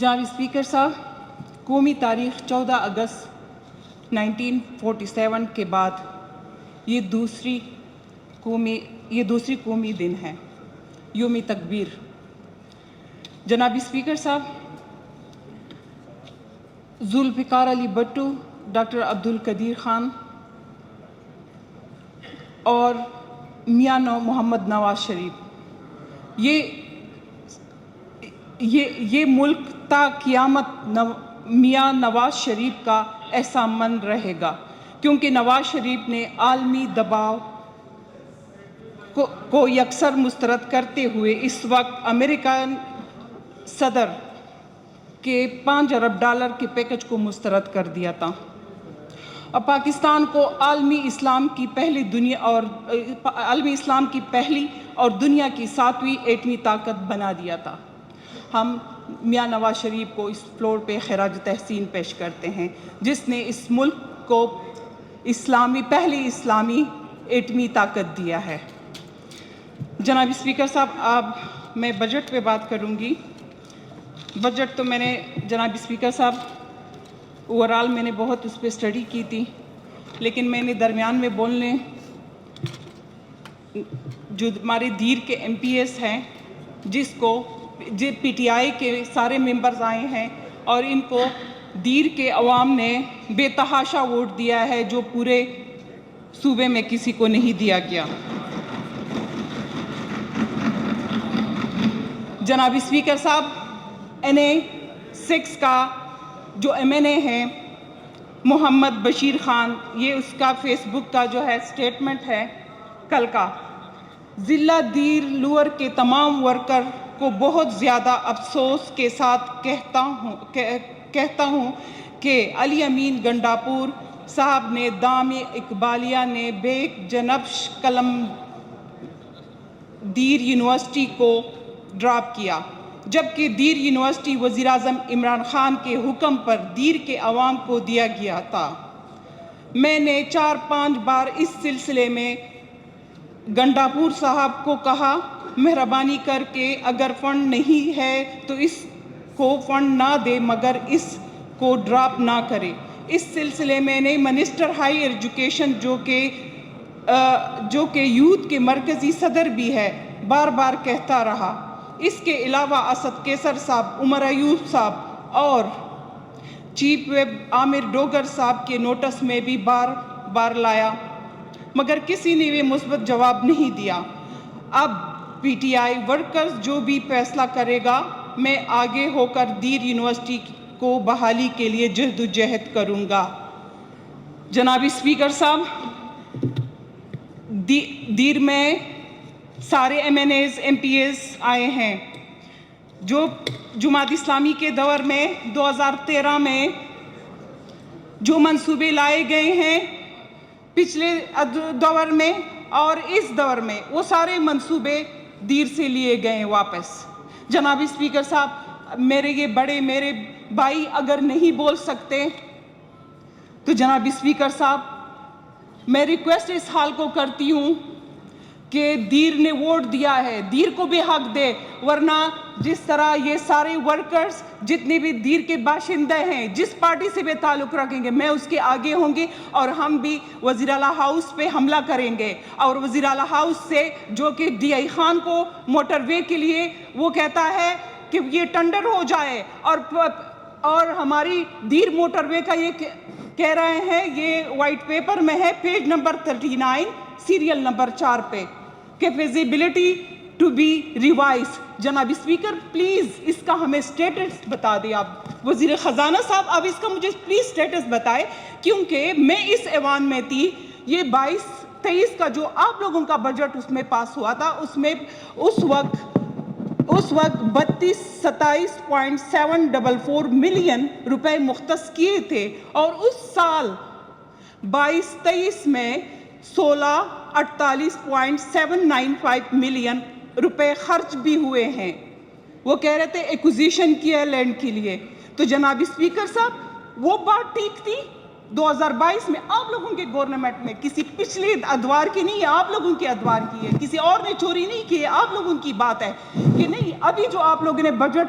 جناب اسپیکر صاحب، قومی تاریخ 14 اگست 1947 کے بعد یہ دوسری قومی دن ہے، یوم تکبیر۔ جناب اسپیکر صاحب، ذوالفقار علی بھٹو، ڈاکٹر عبدالقدیر خان اور میاں محمد نواز شریف، یہ ملک تا قیامت میاں نواز شریف کا احسان مند رہے گا، کیونکہ نواز شریف نے عالمی دباؤ کو یکسر مسترد کرتے ہوئے اس وقت امریکن صدر کے $5 ارب کے پیکج کو مسترد کر دیا تھا اور پاکستان کو عالمی اسلام کی پہلی اور دنیا کی 7ویں ایٹمی طاقت بنا دیا تھا۔ ہم میاں نواز شریف کو اس فلور پہ خراج تحسین پیش کرتے ہیں، جس نے اس ملک کو پہلی اسلامی ایٹمی طاقت دیا ہے۔ جناب اسپیکر صاحب، میں بجٹ پہ بات کروں گی۔ بجٹ تو میں نے جناب اسپیکر صاحب اوورآل میں نے بہت اس پہ اسٹڈی کی تھی، لیکن میں نے درمیان میں بولنے جو ہمارے دیر کے MPs ہیں، پی ٹی آئی کے سارے ممبرز آئے ہیں اور ان کو دیر کے عوام نے بے تحاشا ووٹ دیا ہے، جو پورے صوبے میں کسی کو نہیں دیا گیا۔ جناب اسپیکر صاحب، NA-6 کا جو MNA ہے محمد بشیر خان، یہ اس کا فیس بک کا جو ہے سٹیٹمنٹ ہے کل کا۔ ضلع دیر لوور کے تمام ورکر کو بہت زیادہ افسوس کے ساتھ کہتا ہوں کہ علی امین گنڈاپور صاحب نے دام اقبالیہ نے بیگ جنبش قلم دیر یونیورسٹی کو ڈراپ کیا، جبکہ دیر یونیورسٹی وزیر اعظم عمران خان کے حکم پر دیر کے عوام کو دیا گیا تھا۔ میں نے 4-5 بار اس سلسلے میں گنڈاپور صاحب کو کہا، مہربانی کر کے اگر فنڈ نہیں ہے تو اس کو فنڈ نہ دے، مگر اس کو ڈراپ نہ کرے۔ اس سلسلے میں نے منسٹر ہائی ایجوکیشن جو کہ یوتھ کے مرکزی صدر بھی ہے، بار بار کہتا رہا۔ اس کے علاوہ اسد کیسر صاحب، عمر ایوب صاحب اور چیف ویب عامر ڈوگر صاحب کے نوٹس میں بھی بار بار لایا، مگر کسی نے بھی مثبت جواب نہیں دیا۔ اب PTI ورکرز جو بھی فیصلہ کرے گا، میں آگے ہو کر دیر یونیورسٹی کو بحالی کے لیے جہد کروں گا۔ جناب اسپیکر صاحب، دیر میں سارے MNAs MPs آئے ہیں۔ جو جماعت اسلامی کے دور میں 2013 میں جو منصوبے لائے گئے ہیں پچھلے دور میں اور اس دور میں، وہ سارے منصوبے دیر سے لیے گئے ہیں واپس۔ جناب اسپیکر صاحب، میرے بھائی اگر نہیں بول سکتے تو جناب اسپیکر صاحب میں ریکویسٹ اس حال کو کرتی ہوں کہ دیر نے ووٹ دیا ہے، دیر کو بھی حق دے، ورنہ جس طرح یہ سارے ورکرز جتنے بھی دیر کے باشندے ہیں، جس پارٹی سے بھی تعلق رکھیں گے، میں اس کے آگے ہوں گی اور ہم بھی وزیر اعلیٰ ہاؤس پہ حملہ کریں گے، اور وزیر اعلیٰ ہاؤس سے جو کہ DI خان کو موٹر وے کے لیے وہ کہتا ہے کہ یہ ٹینڈر ہو جائے، اور ہماری دیر موٹر وے کا یہ کہہ رہے ہیں، یہ وائٹ پیپر میں ہے، پیج نمبر 39 سیریل نمبر 4 پہ، کہ فیزیبلٹی ٹو بی ریوائز۔ جناب اسپیکر، پلیز اس کا ہمیں سٹیٹس بتا دیں آپ۔ وزیر خزانہ صاحب، آپ اس کا مجھے پلیز سٹیٹس بتائیں، کیونکہ میں اس ایوان میں تھی، یہ 22-23 کا جو آپ لوگوں کا بجٹ اس میں پاس ہوا تھا، اس میں اس وقت 27.744 ملین روپے مختص کیے تھے، اور اس سال 22-23 میں 48.795 ملین روپے خرچ بھی ہوئے ہیں۔ وہ کہہ رہے تھے ایکوزیشن کیا ہے لینڈ کے لیے۔ تو جناب اسپیکر صاحب، وہ بات ٹھیک تھی 2022 میں آپ لوگوں کے گورنمنٹ میں، کسی پچھلے ادوار کی نہیں ہے، آپ لوگوں کے ادوار کی ہے، کسی اور نے چوری نہیں کی ہے، آپ لوگوں کی بات ہے کہ نہیں۔ ابھی جو آپ لوگوں نے بجٹ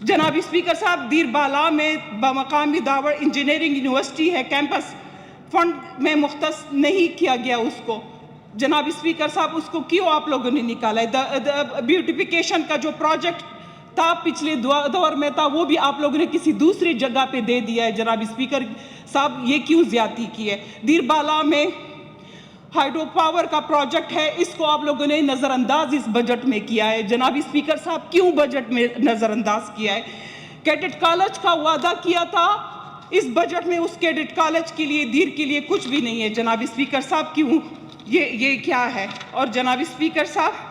جناب اسپیکر صاحب دیر بالا میں بمقامی داور انجینئرنگ یونیورسٹی ہے کیمپس فنڈ میں مختص نہیں کیا گیا اس کو. جناب اسپیکر صاحب اس کو کیوں آپ لوگوں نے نکالا ہے؟ بیوٹیفیکیشن کا جو پروجیکٹ تھا پچھلے دور میں تھا وہ بھی آپ لوگوں نے کسی دوسری جگہ پہ دے دیا ہے. جناب اسپیکر صاحب یہ کیوں زیادتی کی ہے؟ دیر بالا میں ہائیڈرو پاور کا پروجیکٹ ہے, اس کو آپ لوگوں نے نظر انداز اس بجٹ میں کیا ہے. جناب اسپیکر صاحب کیوں بجٹ میں نظر انداز کیا ہے؟ کیڈٹ کالج کا وعدہ کیا تھا, اس بجٹ میں اس کیڈٹ کالج کے لیے دیر کے لیے کچھ بھی نہیں ہے. جناب اسپیکر صاحب کیوں یہ کیا ہے؟ اور جناب اسپیکر صاحب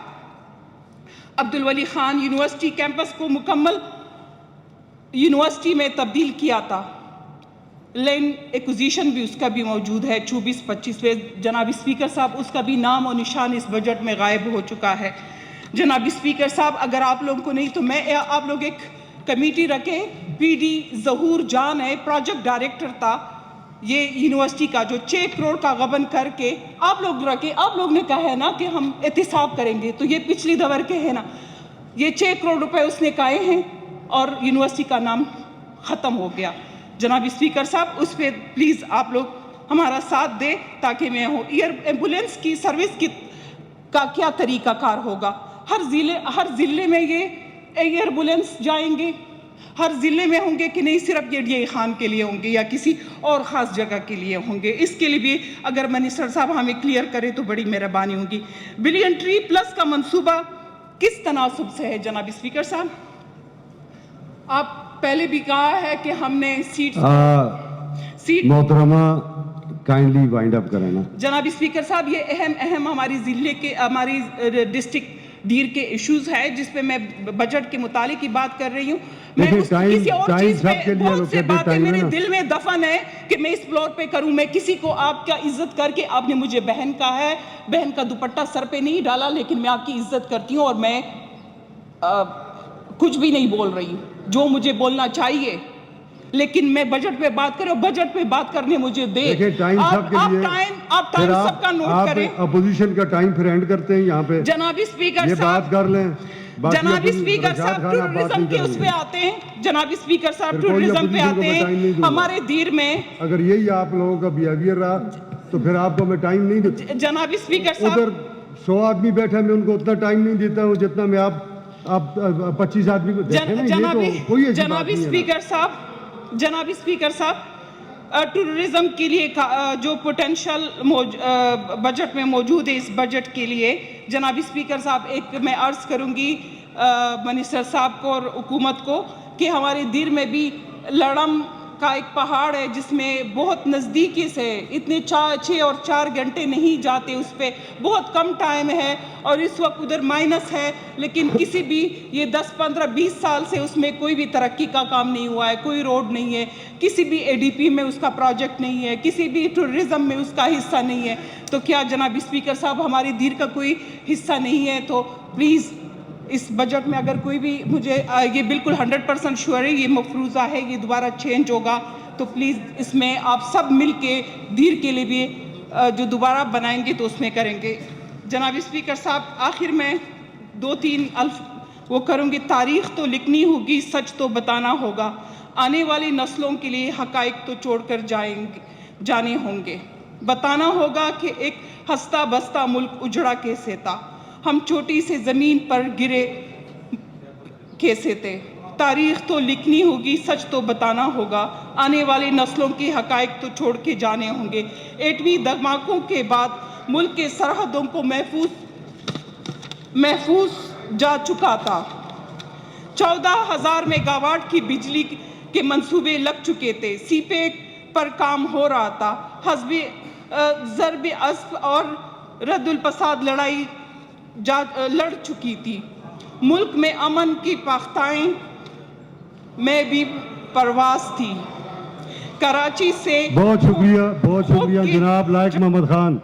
عبدالولی خان یونیورسٹی کیمپس کو مکمل یونیورسٹی میں تبدیل کیا تھا, لینڈ ایکوزیشن بھی اس کا بھی موجود ہے 24-25 میں. جناب اسپیکر صاحب اس کا بھی نام و نشان اس بجٹ میں غائب ہو چکا ہے. جناب اسپیکر صاحب اگر آپ لوگوں کو نہیں تو میں آپ لوگ ایک کمیٹی رکھیں, پی ڈی ظہور جان ہے پروجیکٹ ڈائریکٹر تھا یہ یونیورسٹی کا, جو 6 کروڑ کا غبن کر کے آپ لوگ رکھے. آپ لوگ نے کہا ہے نا کہ ہم احتساب کریں گے, تو یہ پچھلی دور کے ہیں نا, یہ 6 کروڑ روپے اس نے کہے ہیں اور یونیورسٹی کا نام ختم ہو گیا. جناب اسپیکر صاحب اس پہ پلیز آپ لوگ ہمارا ساتھ دیں تاکہ میں ہوں. ایئر ایمبولینس کی سروس کا کیا طریقہ کار ہوگا؟ ہر ضلع میں یہ ایئر ایمبولینس جائیں گے, ہر ضلع میں ہوں گے کہ نہیں صرف یہ ڈی اے خان کے لیے ہوں گے یا کسی اور خاص جگہ کے لیے ہوں گے؟ اس کے لیے بھی اگر منسٹر صاحب ہمیں کلیئر کرے تو بڑی مہربانی ہوگی. بلین ٹری پلس کا منصوبہ کس تناسب سے ہے؟ جناب اسپیکر صاحب آپ پہلے بھی کہا ہے کہ ہم نے سیٹ محترمہ کائنڈلی وائنڈ اپ کریں نا. جناب اسپیکر صاحب یہ اہم ہماری ضلع کے ہماری ڈسٹرکٹ دیر کے ایشوز ہے جس پہ میں بجٹ کے متعلق ہی بات کر رہی ہوں. میں کسی اور چیز پہ بہت سے باتیں میرے دل میں دفن ہے کہ میں اس فلور پہ کروں. میں کسی کو آپ کا عزت کر کے آپ نے مجھے بہن کہا ہے, بہن کا دوپٹہ سر پہ نہیں ڈالا, لیکن میں آپ کی عزت کرتی ہوں اور میں کچھ بھی نہیں بول رہی ہوں جو مجھے بولنا چاہیے, لیکن میں بجٹ پہ بات کروں, بجٹ پہ بات کرنے مجھے دے. آپ ٹائم سب کا نوٹ کریں. اپوزیشن کا ٹائم پھر اینڈ کرتے ہیں یہاں پہ. جناب اسپیکر یہ بات کر لیں. جناب اسپیکر صاحب ٹورزم کے اس پہ آتے ہیں. جناب اسپیکر صاحب ٹورزم پہ آتے ہیں. ہمارے دیر میں اگر یہی آپ لوگوں کا بیہیویئر رہا تو پھر آپ کو میں ٹائم نہیں دیتا. جناب اسپیکر صاحب ادھر 100 آدمی بیٹھا, میں ان کو اتنا ٹائم نہیں دیتا ہوں جتنا میں آپ 25 آدمی کو دیکھیں نا. یہ تو کوئی ایسی بات نہیں ہے. جناب اسپیکر صاحب ٹورزم کے لیے جو پوٹینشل بجٹ میں موجود ہے اس بجٹ کے لیے, جناب اسپیکر صاحب ایک میں عرض کروں گی منسٹر صاحب کو اور حکومت کو کہ ہمارے دیر میں بھی لڑم کا ایک پہاڑ ہے جس میں بہت نزدیکی سے اتنے 6 اور 4 گھنٹے نہیں جاتے, اس پہ بہت کم ٹائم ہے اور اس وقت ادھر مائنس ہے, لیکن کسی بھی یہ 10, 15, 20 سال سے اس میں کوئی بھی ترقی کا کام نہیں ہوا ہے. کوئی روڈ نہیں ہے, کسی بھی اے ڈی پی میں اس کا پروجیکٹ نہیں ہے, کسی بھی ٹورزم میں اس کا حصہ نہیں ہے. تو کیا جناب اسپیکر صاحب ہماری دیر کا کوئی حصہ نہیں ہے؟ تو پلیز اس بجٹ میں اگر کوئی بھی مجھے یہ بالکل 100% شیور ہے یہ مفروضہ ہے, یہ دوبارہ چینج ہوگا, تو پلیز اس میں آپ سب مل کے دیر کے لیے بھی جو دوبارہ بنائیں گے تو اس میں کریں گے. جناب اسپیکر صاحب آخر میں 2-3 الف وہ کروں گی. تاریخ تو لکھنی ہوگی, سچ تو بتانا ہوگا, آنے والی نسلوں کے لیے حقائق تو چھوڑ کر جانے ہوں گے. بتانا ہوگا کہ ایک ہستا بستا ملک اجڑا کیسے تھا, ہم چھوٹی سے زمین پر گرے کیسے تھے. تاریخ تو لکھنی ہوگی, سچ تو بتانا ہوگا, آنے والی نسلوں کے حقائق تو چھوڑ کے جانے ہوں گے. ایٹمی دھماکوں کے بعد ملک کے سرحدوں کو محفوظ جا چکا تھا. 14,000 میگا واٹ کی بجلی کے منصوبے لگ چکے تھے. سی پیک پر کام ہو رہا تھا. حزب ضرب اسب اور رد الفساد لڑائی لڑ چکی تھی. ملک میں امن کی پختائیں میں بھی پرواز تھی. کراچی سے بہت شکریہ جناب لائق محمد خان.